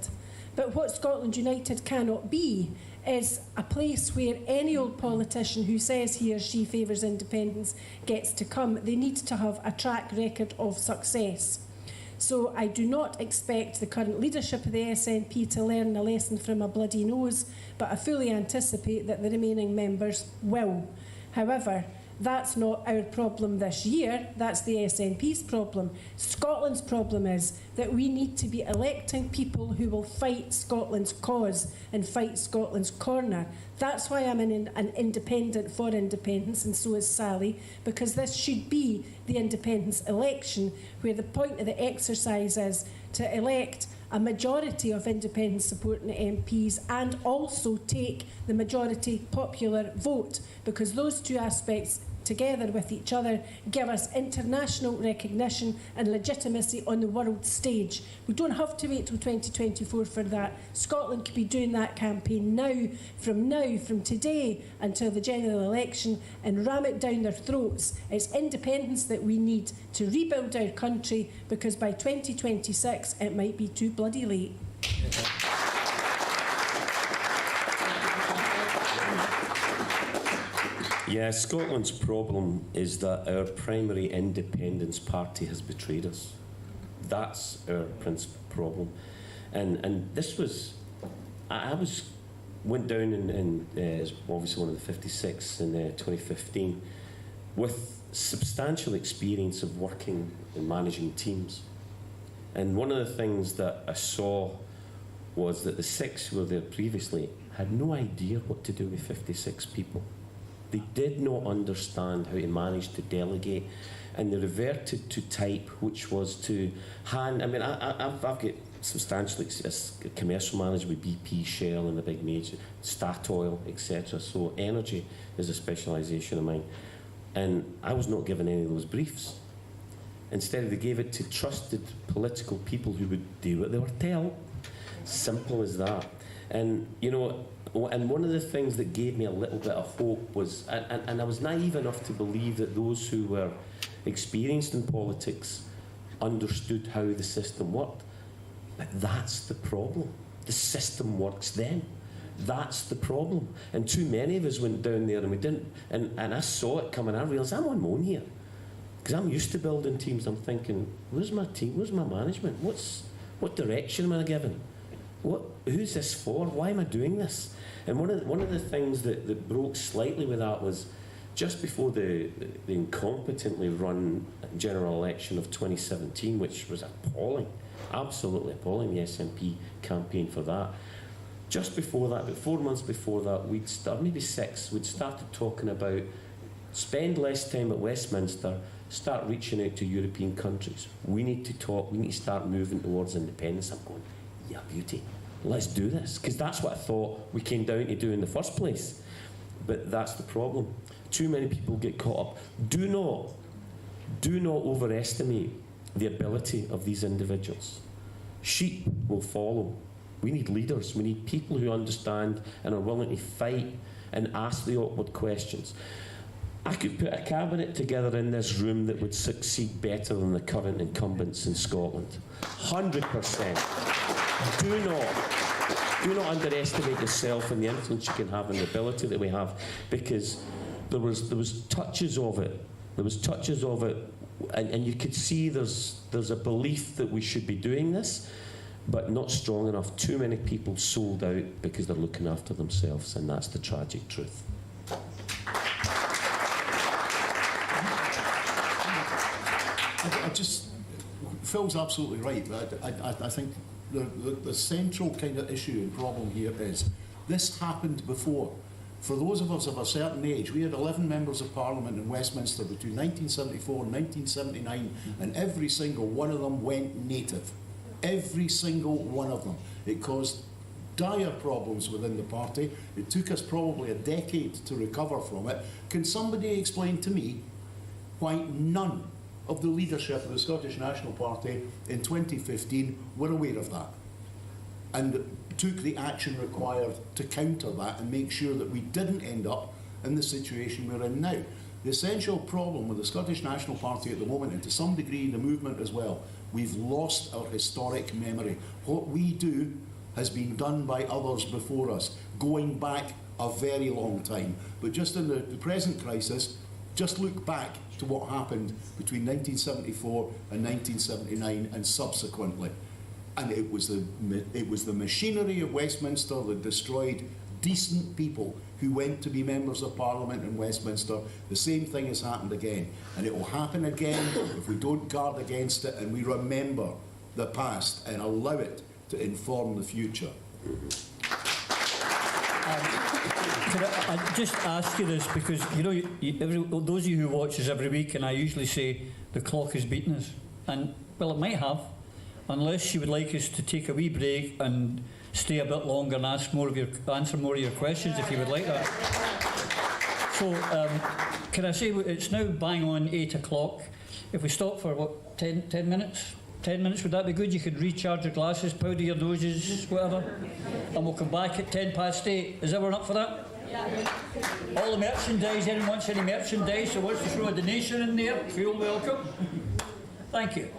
But what Scotland United cannot be is a place where any old politician who says he or she favours independence gets to come. They need to have a track record of success. So I do not expect the current leadership of the SNP to learn a lesson from a bloody nose, but I fully anticipate that the remaining members will. However, that's not our problem this year, that's the SNP's problem. Scotland's problem is that we need to be electing people who will fight Scotland's cause and fight Scotland's corner. That's why I'm an independent for independence, and so is Sally, because this should be the independence election, where the point of the exercise is to elect a majority of independent supporting MPs and also take the majority popular vote, because those two aspects together with each other give us international recognition and legitimacy on the world stage. We don't have to wait till 2024 for that. Scotland could be doing that campaign now, from today until the general election, and ram it down their throats. It's independence that we need to rebuild our country, because by 2026 it might be too bloody late. Yeah, Scotland's problem is that our primary independence party has betrayed us. That's our principal problem. And this was, I went down in obviously one of the 56 in 2015 with substantial experience of working and managing teams. And one of the things that I saw was that the 6 who were there previously had no idea what to do with 56 people. They did not understand how to manage to delegate, and they reverted to type, which was to hand. I mean, I've got substantial commercial manager with BP, Shell, and the big major, Statoil, etc. So energy is a specialisation of mine, and I was not given any of those briefs. Instead, they gave it to trusted political people who would do what they were told. Simple as that. And you know, and one of the things that gave me a little bit of hope was, and I was naive enough to believe that those who were experienced in politics understood how the system worked. But that's the problem. The system works then. That's the problem. And too many of us went down there and we didn't. And I saw it coming. I realised I'm on my own here. Because I'm used to building teams. I'm thinking, where's my team? Where's my management? What direction am I given? Who's this for? Why am I doing this? And one of the things that broke slightly with that was just before the incompetently run general election of 2017, which was appalling, absolutely appalling, the SNP campaign for that. Just before that, about 4 months before that, we'd started talking about spend less time at Westminster, start reaching out to European countries. We need to talk, we need to start moving towards independence. I'm going, yeah, beauty, let's do this. Because that's what I thought we came down to do in the first place. But that's the problem. Too many people get caught up. Do not overestimate the ability of these individuals. Sheep will follow. We need leaders. We need people who understand and are willing to fight and ask the awkward questions. I could put a cabinet together in this room that would succeed better than the current incumbents in Scotland. 100%. Do not underestimate yourself and the influence you can have and the ability that we have, because there was touches of it. There was touches of it, and you could see there's a belief that we should be doing this, but not strong enough. Too many people sold out because they're looking after themselves, and that's the tragic truth. Phil's absolutely right, but I think the central kind of issue and problem here is this happened before. For those of us of a certain age, we had 11 members of Parliament in Westminster between 1974 and 1979, and every single one of them went native. Every single one of them. It caused dire problems within the party. It took us probably a decade to recover from it. Can somebody explain to me why none of the leadership of the Scottish National Party in 2015 were aware of that and took the action required to counter that and make sure that we didn't end up in the situation we're in now? The essential problem with the Scottish National Party at the moment, and to some degree the movement as well, we've lost our historic memory. What we do has been done by others before us, going back a very long time. But just in the present crisis, just look back to what happened between 1974 and 1979 and subsequently. And it was the machinery of Westminster that destroyed decent people who went to be members of Parliament in Westminster. The same thing has happened again. And it will happen again if we don't guard against it and we remember the past and allow it to inform the future. Could I just ask you this, because you know, those of you who watch us every week, and I usually say the clock is beating us, and well, it might have, unless you would like us to take a wee break and stay a bit longer and answer more of your questions, if you would like that. So, can I say it's now bang on 8 o'clock? If we stop for what, 10 minutes? 10 minutes, would that be good? You could recharge your glasses, powder your noses, whatever, and we'll come back at 8:10. Is everyone up for that? Yeah. All the merchandise, anyone wants any merchandise, so wants to throw a donation in there, feel welcome. Thank you.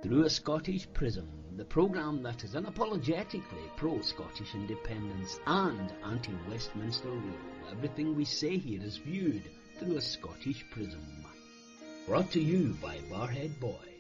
Through a Scottish Prism, the programme that is unapologetically pro-Scottish independence and anti-Westminster rule. Everything we say here is viewed through a Scottish prism. Brought to you by Barhead Boy.